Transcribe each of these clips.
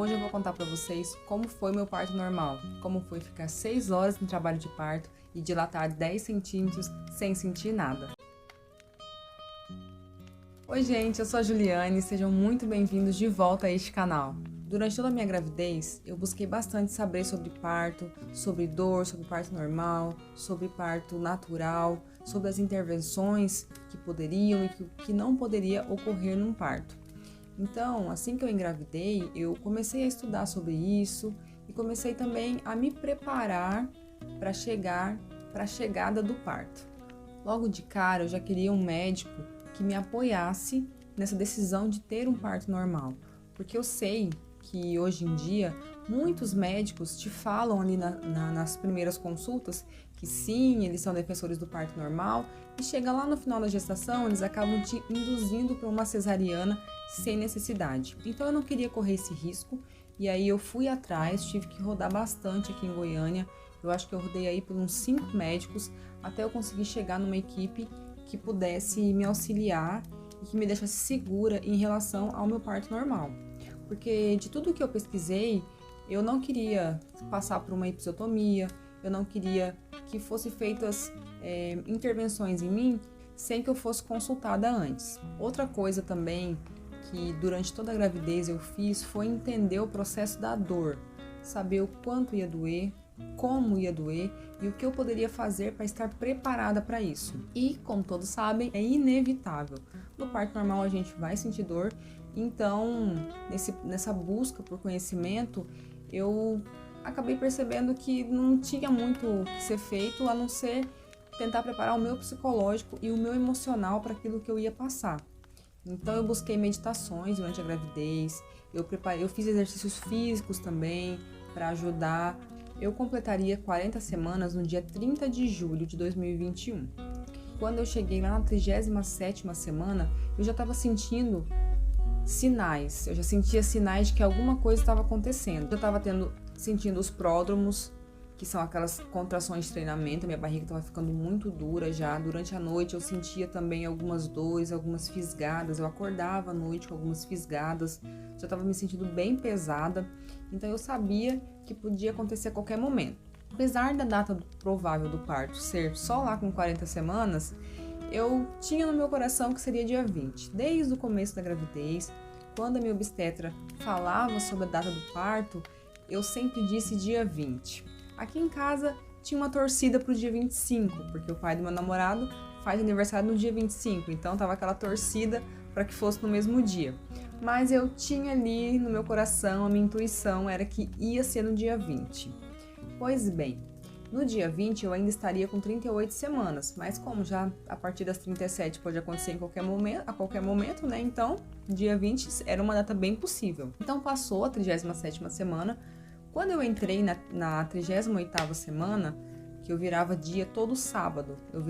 Hoje eu vou contar para vocês como foi meu parto normal, como foi ficar 6 horas no trabalho de parto e dilatar 10 centímetros sem sentir nada. Oi gente, eu sou a Juliane e sejam muito bem-vindos de volta a este canal. Durante toda a minha gravidez, eu busquei bastante saber sobre parto, sobre dor, sobre parto normal, sobre parto natural, sobre as intervenções que poderiam e que não poderia ocorrer num parto. Então, assim que eu engravidei, eu comecei a estudar sobre isso e comecei também a me preparar para a chegada do parto. Logo de cara, eu já queria um médico que me apoiasse nessa decisão de ter um parto normal, porque eu sei que hoje em dia muitos médicos te falam ali nas primeiras consultas que sim, eles são defensores do parto normal e chega lá no final da gestação, eles acabam te induzindo para uma cesariana sem necessidade. Então eu não queria correr esse risco e aí eu fui atrás, tive que rodar bastante aqui em Goiânia. Eu acho que eu rodei aí por uns 5 médicos até eu conseguir chegar numa equipe que pudesse me auxiliar e que me deixasse segura em relação ao meu parto normal. Porque de tudo que eu pesquisei, eu não queria passar por uma episiotomia, eu não queria que fossem feitas intervenções em mim sem que eu fosse consultada antes. Outra coisa também que durante toda a gravidez eu fiz foi entender o processo da dor, saber o quanto ia doer, como ia doer e o que eu poderia fazer para estar preparada para isso. E, como todos sabem, é inevitável. No parto normal a gente vai sentir dor, então nessa busca por conhecimento eu acabei percebendo que não tinha muito o que ser feito a não ser tentar preparar o meu psicológico e o meu emocional para aquilo que eu ia passar. Então eu busquei meditações durante a gravidez, eu fiz exercícios físicos também para ajudar. Eu completaria 40 semanas no dia 30 de julho de 2021. Quando eu cheguei lá na 37ª semana, eu já estava sentindo sinais, eu já sentia sinais de que alguma coisa estava acontecendo. Eu estava sentindo os pródromos, que são aquelas contrações de treinamento, minha barriga estava ficando muito dura já. Durante a noite eu sentia também algumas dores, algumas fisgadas, eu acordava à noite com algumas fisgadas, já estava me sentindo bem pesada, então eu sabia que podia acontecer a qualquer momento. Apesar da data provável do parto ser só lá com 40 semanas, eu tinha no meu coração que seria dia 20. Desde o começo da gravidez, quando a minha obstetra falava sobre a data do parto, eu sempre disse dia 20. Aqui em casa tinha uma torcida para o dia 25, porque o pai do meu namorado faz aniversário no dia 25, então tava aquela torcida para que fosse no mesmo dia. Mas eu tinha ali no meu coração, a minha intuição era que ia ser no dia 20. Pois bem, no dia 20 eu ainda estaria com 38 semanas, mas como já a partir das 37 pode acontecer a qualquer momento, né? Então, dia 20 era uma data bem possível. Então passou a 37ª semana. Quando eu entrei na 38ª semana, que eu virava dia todo sábado, eu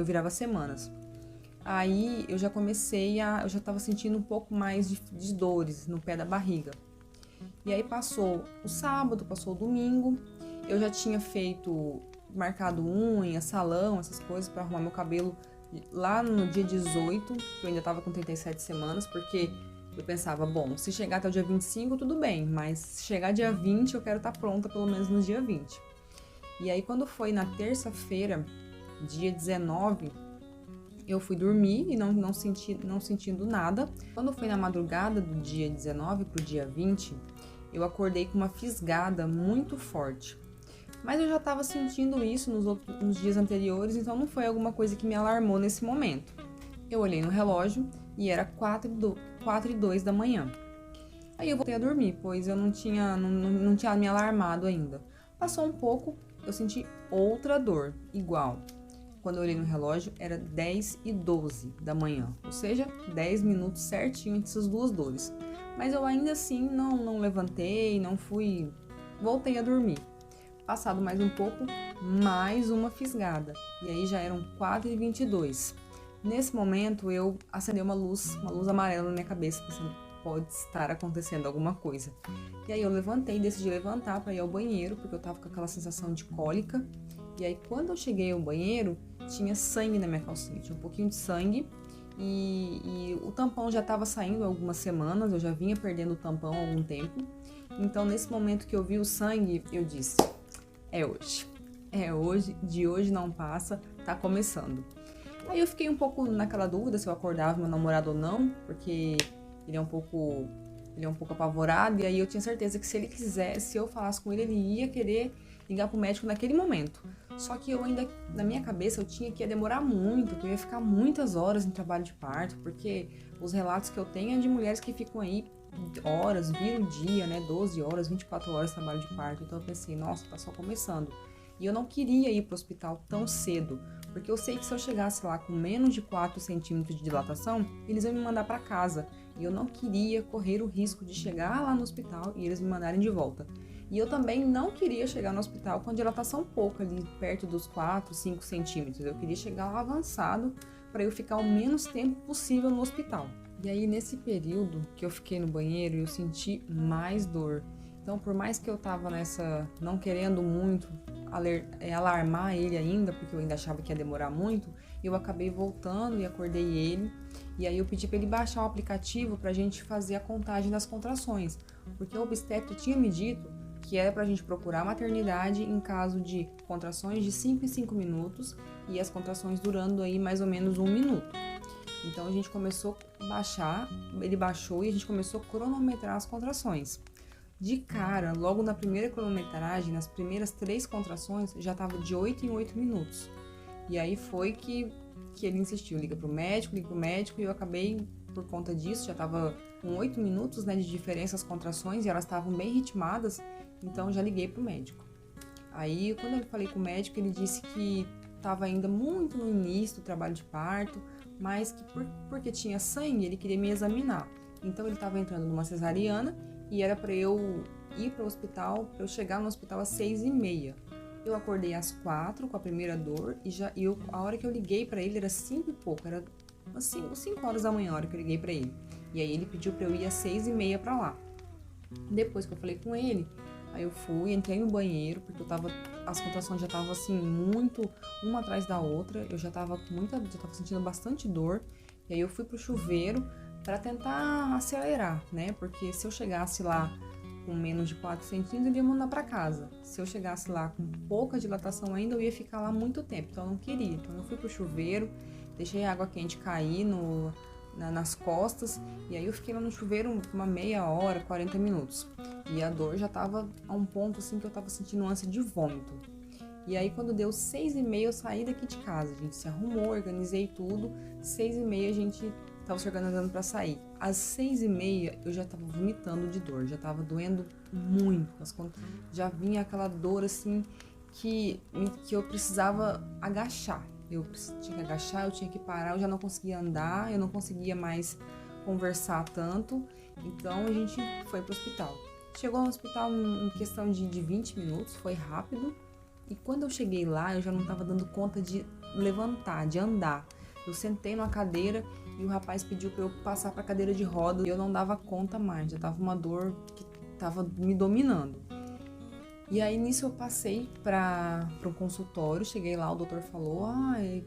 virava semanas. Aí eu já eu já estava sentindo um pouco mais de dores no pé da barriga. E aí passou o sábado, passou o domingo, eu já tinha marcado unha, salão, essas coisas para arrumar meu cabelo lá no dia 18, que eu ainda estava com 37 semanas, porque eu pensava, bom, se chegar até o dia 25, tudo bem, mas se chegar dia 20, eu quero estar pronta pelo menos no dia 20. E aí, quando foi na terça-feira, dia 19, eu fui dormir e não sentindo nada. Quando foi na madrugada do dia 19 para o dia 20, eu acordei com uma fisgada muito forte. Mas eu já estava sentindo isso nos dias anteriores, então não foi alguma coisa que me alarmou nesse momento. Eu olhei no relógio e era 4:02 da manhã. Aí eu voltei a dormir, pois eu não tinha me alarmado ainda. Passou um pouco, eu senti outra dor, igual. Quando eu olhei no relógio, era 10:12 da manhã, ou seja, 10 minutos certinho entre essas duas dores. Mas eu ainda assim não levantei, voltei a dormir. Passado mais um pouco, mais uma fisgada, e aí já eram 4:22. Nesse momento, eu acendi uma luz amarela na minha cabeça, pensando, pode estar acontecendo alguma coisa. E aí eu decidi levantar para ir ao banheiro, porque eu tava com aquela sensação de cólica. E aí quando eu cheguei ao banheiro, tinha sangue na minha calcinha, tinha um pouquinho de sangue. e o tampão já estava saindo há algumas semanas, eu já vinha perdendo o tampão há algum tempo. Então, nesse momento que eu vi o sangue, eu disse, é hoje. É hoje, de hoje não passa, tá começando. Aí eu fiquei um pouco naquela dúvida se eu acordava meu namorado ou não, porque ele é um pouco apavorado, e aí eu tinha certeza que se ele quisesse, se eu falasse com ele, ele ia querer ligar pro médico naquele momento. Só que eu ainda, na minha cabeça, eu tinha que ia demorar muito, que eu ia ficar muitas horas em trabalho de parto, porque os relatos que eu tenho é de mulheres que ficam aí horas, vira o dia, né, 12 horas, 24 horas de trabalho de parto. Então eu pensei, nossa, tá só começando. E eu não queria ir pro hospital tão cedo, porque eu sei que se eu chegasse lá com menos de 4 centímetros de dilatação, eles iam me mandar para casa. E eu não queria correr o risco de chegar lá no hospital e eles me mandarem de volta. E eu também não queria chegar no hospital com a dilatação pouca, ali perto dos 4, 5 centímetros. Eu queria chegar lá avançado para eu ficar o menos tempo possível no hospital. E aí, nesse período que eu fiquei no banheiro, eu senti mais dor. Então, por mais que eu tava não querendo muito alarmar ele ainda, porque eu ainda achava que ia demorar muito, eu acabei voltando e acordei ele. E aí eu pedi para ele baixar o aplicativo pra gente fazer a contagem das contrações, porque o obstetra tinha me dito que era pra gente procurar maternidade em caso de contrações de 5 em 5 minutos e as contrações durando aí mais ou menos 1 minuto. Então a gente começou a baixar, ele baixou e a gente começou a cronometrar as contrações. De cara, logo na primeira cronometragem, nas primeiras 3 contrações, já estava de 8 em 8 minutos. E aí foi que ele insistiu, liga pro médico, e eu acabei, por conta disso, já estava com 8 minutos, né, de diferença as contrações e elas estavam bem ritmadas, então já liguei pro médico. Aí, quando eu falei com o médico, ele disse que estava ainda muito no início do trabalho de parto, mas que porque tinha sangue, ele queria me examinar. Então, ele estava entrando numa cesariana e era para eu ir para o hospital, para eu chegar no hospital às 6h30. Eu acordei às 4 com a primeira dor e a hora que eu liguei para ele era 5 e pouco, era assim, 5 horas da manhã a hora que eu liguei para ele. E aí ele pediu para eu ir às 6h30 para lá. Depois que eu falei com ele, aí eu fui, entrei no banheiro, porque as contrações já estavam assim, muito uma atrás da outra, eu já tava sentindo bastante dor, e aí eu fui pro chuveiro para tentar acelerar, né, porque se eu chegasse lá com menos de 4 centímetros, ele ia mandar para casa. Se eu chegasse lá com pouca dilatação ainda, eu ia ficar lá muito tempo, então eu não queria. Então eu fui pro chuveiro, deixei a água quente cair nas costas, e aí eu fiquei lá no chuveiro uma meia hora, 40 minutos. E a dor já tava a um ponto assim que eu tava sentindo ânsia de vômito. E aí quando deu 6h30 eu saí daqui de casa, a gente se arrumou, organizei tudo, 6h30 a gente tava se organizando para sair. Às 6h30 eu já tava vomitando de dor, já tava doendo muito, já vinha aquela dor assim que eu precisava agachar. Eu tinha que agachar, eu tinha que parar, eu já não conseguia andar, eu não conseguia mais conversar tanto, então a gente foi pro hospital. Chegou no hospital em questão de 20 minutos, foi rápido, e quando eu cheguei lá, eu já não estava dando conta de levantar, de andar. Eu sentei numa cadeira e o rapaz pediu para eu passar para a cadeira de rodas e eu não dava conta mais, já tava uma dor que tava me dominando. E aí nisso eu passei para um consultório, cheguei lá, o doutor falou,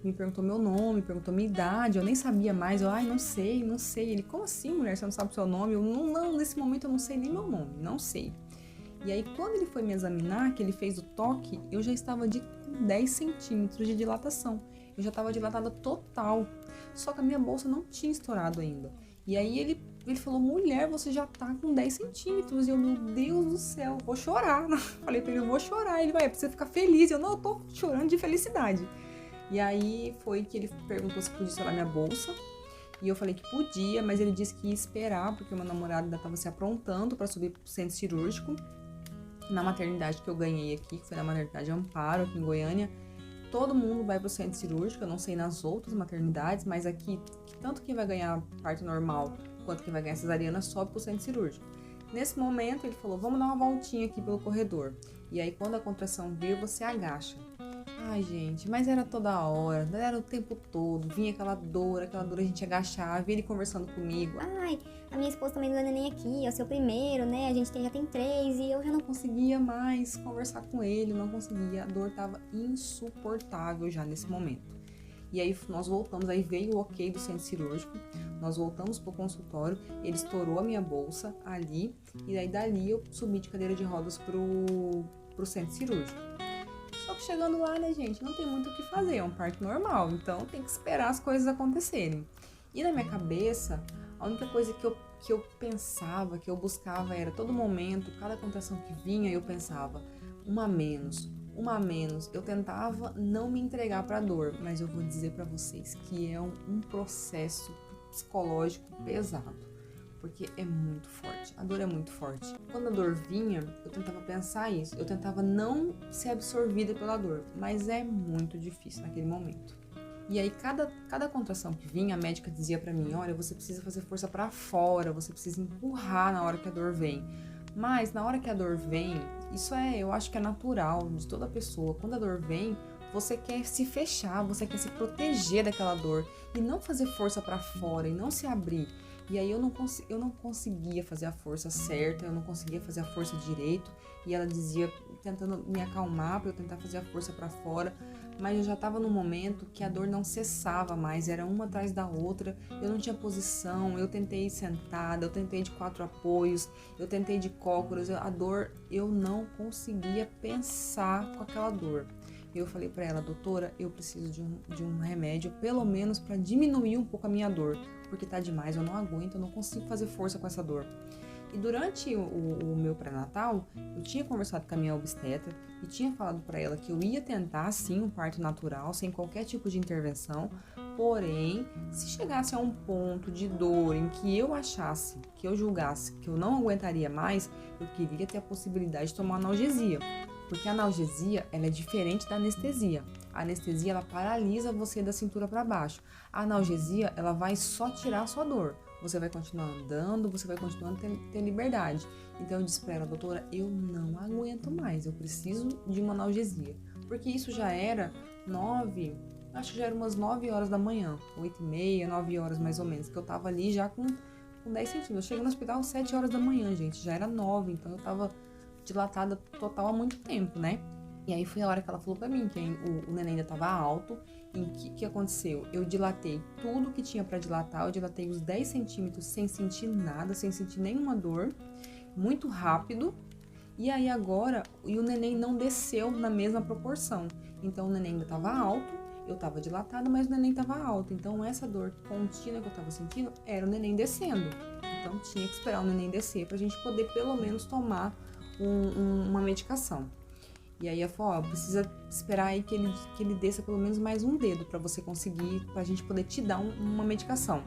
me perguntou meu nome, perguntou minha idade, eu nem sabia mais, não sei. Ele, como assim, mulher, você não sabe o seu nome? Eu, não, nesse momento eu não sei nem meu nome, não sei. E aí quando ele foi me examinar, que ele fez o toque, eu já estava de 10 centímetros de dilatação. Eu já estava dilatada total, só que a minha bolsa não tinha estourado ainda. E aí ele falou, mulher, você já tá com 10 centímetros. E eu, meu Deus do céu, vou chorar. Falei pra ele, eu vou chorar. Ele vai, é pra você ficar feliz. Eu tô chorando de felicidade. E aí foi que ele perguntou se podia estourar minha bolsa. E eu falei que podia, mas ele disse que ia esperar, porque o meu namorado ainda tava se aprontando para subir pro centro cirúrgico. Na maternidade que eu ganhei aqui, que foi na maternidade Amparo, aqui em Goiânia, todo mundo vai pro centro cirúrgico, eu não sei nas outras maternidades, mas aqui, tanto quem vai ganhar parto normal quanto quem vai ganhar cesariana sobe pro centro cirúrgico. Nesse momento ele falou, vamos dar uma voltinha aqui pelo corredor. E aí quando a contração vir, você agacha. Ai, gente, mas era toda hora, era o tempo todo, vinha aquela dor, a gente agachava, ele conversando comigo. Ai, a minha esposa também não é neném aqui, é o seu primeiro, né? A gente já tem 3 e eu já não conseguia mais conversar com ele, não conseguia, a dor tava insuportável já nesse momento. E aí nós voltamos, aí veio o ok do centro cirúrgico, nós voltamos pro consultório, ele estourou a minha bolsa ali, e aí dali eu subi de cadeira de rodas pro centro cirúrgico. Só que chegando lá, né, gente, não tem muito o que fazer, é um parto normal, então tem que esperar as coisas acontecerem. E na minha cabeça, a única coisa que eu pensava, que eu buscava era todo momento, cada contração que vinha, eu pensava, uma a menos. Eu tentava não me entregar para a dor, mas eu vou dizer para vocês que é um processo psicológico pesado, porque é muito forte, a dor é muito forte. Quando a dor vinha, eu tentava pensar isso, eu tentava não ser absorvida pela dor, mas é muito difícil naquele momento. E aí, cada contração que vinha, a médica dizia pra mim, olha, você precisa fazer força pra fora, você precisa empurrar na hora que a dor vem. Mas, na hora que a dor vem, eu acho que é natural de toda pessoa. Quando a dor vem, você quer se fechar, você quer se proteger daquela dor e não fazer força pra fora e não se abrir. E aí eu não conseguia fazer a força certa, eu não conseguia fazer a força direito. E ela dizia, tentando me acalmar para eu tentar fazer a força para fora. Mas eu já estava num momento que a dor não cessava mais, era uma atrás da outra. Eu não tinha posição, eu tentei sentada, eu tentei de 4 apoios, eu tentei de cócoras. A dor, eu não conseguia pensar com aquela dor. Eu falei para ela, doutora, eu preciso de um remédio, pelo menos para diminuir um pouco a minha dor, porque tá demais, eu não aguento, eu não consigo fazer força com essa dor. E durante o meu pré-natal, eu tinha conversado com a minha obstetra e tinha falado para ela que eu ia tentar, sim, um parto natural, sem qualquer tipo de intervenção, porém, se chegasse a um ponto de dor em que eu achasse, que eu julgasse que eu não aguentaria mais, eu queria ter a possibilidade de tomar analgesia. Porque a analgesia, ela é diferente da anestesia. A anestesia, ela paralisa você da cintura para baixo. A analgesia, ela vai só tirar a sua dor. Você vai continuar andando, você vai continuar ter liberdade. Então eu disse para ela, doutora, eu não aguento mais, eu preciso de uma analgesia. Porque isso já era acho que já era umas 9 horas da manhã, 8h30, 9 horas mais ou menos, que eu tava ali já com 10 centímetros. Eu cheguei no hospital às 7 horas da manhã, gente, já era 9, então eu tava dilatada total há muito tempo, né? E aí foi a hora que ela falou pra mim que o neném ainda tava alto. E o que aconteceu? Eu dilatei tudo que tinha pra dilatar, eu dilatei os 10 centímetros sem sentir nada, sem sentir nenhuma dor, muito rápido. E aí agora, o neném não desceu na mesma proporção. Então o neném ainda tava alto, eu tava dilatada, mas o neném tava alto. Então essa dor contínua que eu tava sentindo era o neném descendo. Então tinha que esperar o neném descer pra gente poder pelo menos tomar uma medicação. E aí ela falou, precisa esperar aí que ele desça pelo menos mais um dedo pra você conseguir, pra gente poder te dar uma medicação.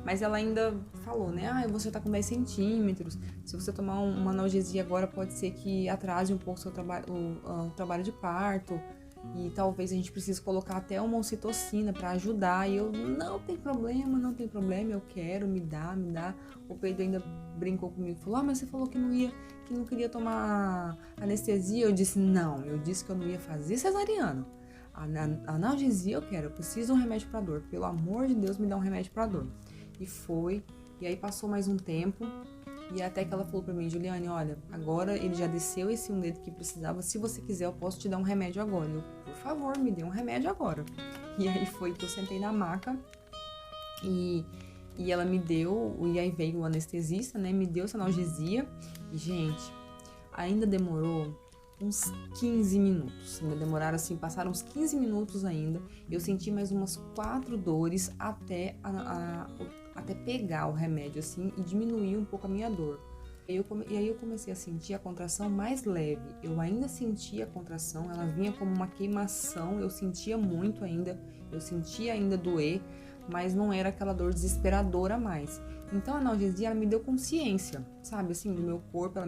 Mas ela ainda falou, né, você tá com 10 centímetros, se você tomar uma analgesia agora pode ser que atrase um pouco o trabalho de parto, e talvez a gente precise colocar até uma ocitocina pra ajudar. E eu, não tem problema, eu quero, me dá. O Pedro ainda brincou comigo, falou, mas você falou que não queria tomar anestesia. Eu disse, não, eu disse que eu não ia fazer cesariana. A analgesia eu quero, eu preciso de um remédio pra dor, pelo amor de Deus, me dá um remédio pra dor. E foi, e aí passou mais um tempo, e até que ela falou pra mim, Juliane, olha, agora ele já desceu esse um dedo que precisava, se você quiser eu posso te dar um remédio agora. Eu, por favor, me dê um remédio agora. E aí foi que eu sentei na maca e ela me deu, e aí veio o anestesista, né, me deu essa analgesia. E, gente, ainda demorou uns 15 minutos, ainda demoraram assim, passaram uns 15 minutos ainda. Eu senti mais umas 4 dores até pegar o remédio assim e diminuir um pouco a minha dor. E aí eu comecei a sentir a contração mais leve. Eu ainda sentia a contração, ela vinha como uma queimação, eu sentia muito ainda, eu sentia ainda doer, mas não era aquela dor desesperadora mais. Então a analgesia, ela me deu consciência, sabe, assim, do meu corpo, ela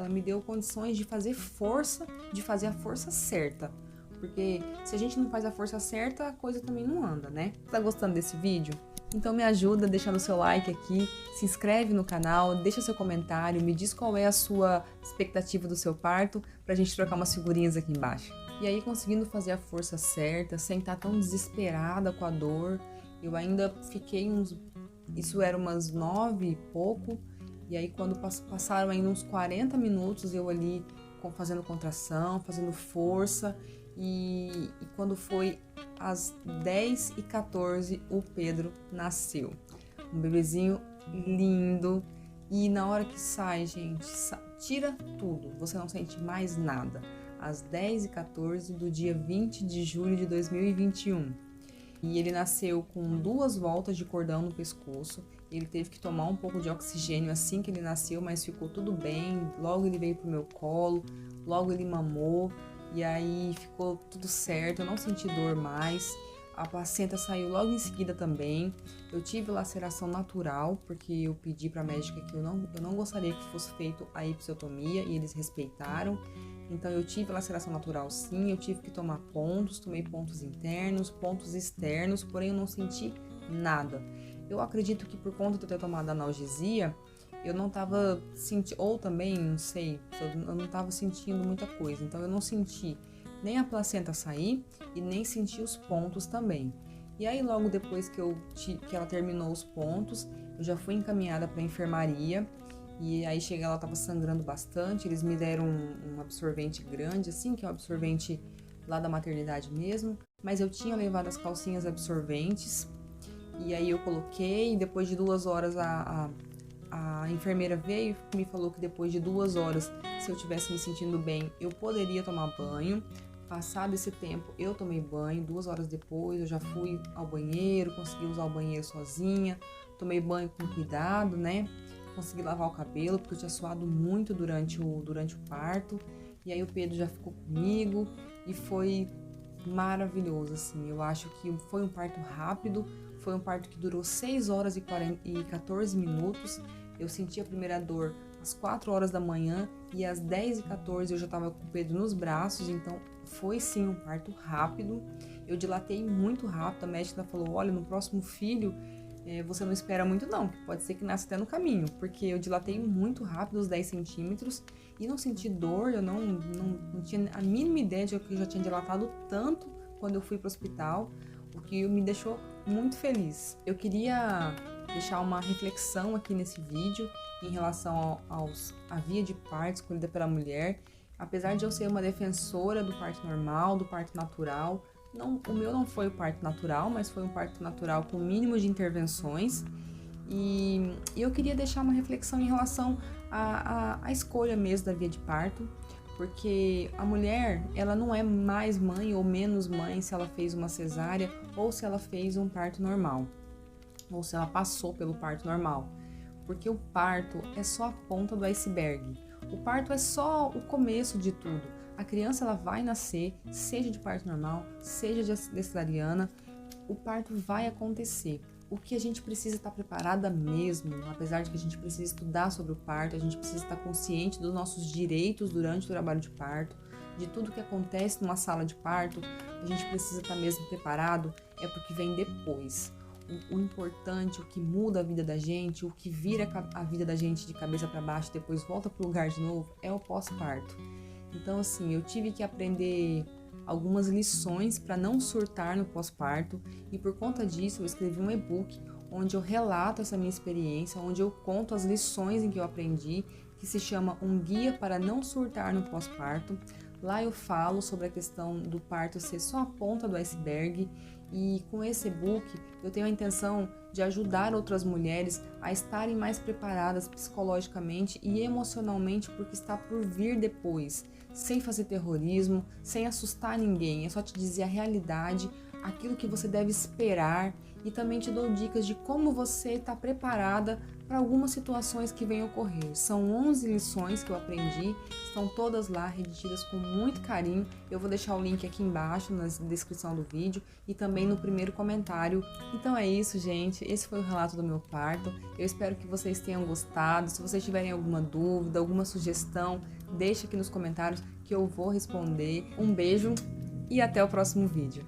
me deu condições de fazer a força certa. Porque se a gente não faz a força certa, a coisa também não anda, né? Tá gostando desse vídeo? Então me ajuda deixando o seu like aqui, se inscreve no canal, deixa seu comentário, me diz qual é a sua expectativa do seu parto, pra gente trocar umas figurinhas aqui embaixo. E aí, conseguindo fazer a força certa, sem estar tão desesperada com a dor, eu ainda fiquei isso era umas 9 e pouco, e aí quando passaram ainda uns 40 minutos, eu ali fazendo contração, fazendo força, e quando foi às 10h14 o Pedro nasceu. Um bebezinho lindo. E na hora que sai, gente, tira tudo, você não sente mais nada. Às 10h14 do dia 20 de julho de 2021. E ele nasceu com 2 voltas de cordão no pescoço. Ele teve que tomar um pouco de oxigênio assim que ele nasceu, mas ficou tudo bem. Logo ele veio pro meu colo, logo ele mamou, e aí ficou tudo certo, eu não senti dor mais. A placenta saiu logo em seguida também. Eu tive laceração natural, porque eu pedi para a médica que eu não gostaria que fosse feito a episiotomia e eles respeitaram. Então eu tive laceração natural sim, eu tive que tomar pontos, tomei pontos internos, pontos externos, porém eu não senti nada. Eu acredito que por conta de eu ter tomado analgesia, eu não estava sentindo, ou também, não sei, eu não estava sentindo muita coisa, então eu não senti nem a placenta sair e nem senti os pontos também. E aí logo depois que ela terminou os pontos, eu já fui encaminhada para a enfermaria e aí cheguei, ela estava sangrando bastante, eles me deram um absorvente grande assim, que é um absorvente lá da maternidade mesmo, mas eu tinha levado as calcinhas absorventes e aí eu coloquei e depois de 2 horas a enfermeira veio e me falou que depois de 2 horas, se eu estivesse me sentindo bem, eu poderia tomar banho. Passado esse tempo, eu tomei banho. 2 horas depois, eu já fui ao banheiro, consegui usar o banheiro sozinha. Tomei banho com cuidado, né? Consegui lavar o cabelo, porque eu tinha suado muito durante o parto. E aí o Pedro já ficou comigo e foi maravilhoso, assim. Eu acho que foi um parto rápido, foi um parto que durou 6 horas e 14 minutos. Eu senti a primeira dor às 4 horas da manhã e às 10h14 eu já estava com o Pedro nos braços, então foi sim um parto rápido. Eu dilatei muito rápido, a médica falou, olha, no próximo filho você não espera muito não, pode ser que nasça até no caminho, porque eu dilatei muito rápido os 10 centímetros e não senti dor, eu não tinha a mínima ideia de que eu já tinha dilatado tanto quando eu fui para o hospital, o que me deixou muito feliz. Eu queria deixar uma reflexão aqui nesse vídeo em relação à via de parto escolhida pela mulher. Apesar de eu ser uma defensora do parto normal, do parto natural, o meu não foi o parto natural, mas foi um parto natural com o mínimo de intervenções. E eu queria deixar uma reflexão em relação à escolha mesmo da via de parto, porque a mulher, ela não é mais mãe ou menos mãe se ela fez uma cesárea ou se ela fez um parto normal, ou se ela passou pelo parto normal, porque o parto é só a ponta do iceberg. O parto é só o começo de tudo. A criança ela vai nascer, seja de parto normal, seja de cesariana, o parto vai acontecer. O que a gente precisa estar preparada mesmo, apesar de que a gente precisa estudar sobre o parto, a gente precisa estar consciente dos nossos direitos durante o trabalho de parto, de tudo que acontece numa sala de parto, a gente precisa estar mesmo preparado, é porque vem depois. O importante, o que muda a vida da gente, o que vira a vida da gente de cabeça para baixo e depois volta para o lugar de novo, é o pós-parto. Então, assim, eu tive que aprender algumas lições para não surtar no pós-parto e por conta disso eu escrevi um e-book onde eu relato essa minha experiência, onde eu conto as lições em que eu aprendi, que se chama Um Guia para Não Surtar no Pós-Parto. Lá eu falo sobre a questão do parto ser só a ponta do iceberg e com esse e-book eu tenho a intenção de ajudar outras mulheres a estarem mais preparadas psicologicamente e emocionalmente porque está por vir depois, sem fazer terrorismo, sem assustar ninguém, é só te dizer a realidade, aquilo que você deve esperar e também te dou dicas de como você está preparada para algumas situações que venham ocorrer. São 11 lições que eu aprendi, estão todas lá redigidas com muito carinho. Eu vou deixar o link aqui embaixo na descrição do vídeo e também no primeiro comentário. Então é isso, gente. Esse foi o relato do meu parto. Eu espero que vocês tenham gostado. Se vocês tiverem alguma dúvida, alguma sugestão, deixe aqui nos comentários que eu vou responder. Um beijo e até o próximo vídeo.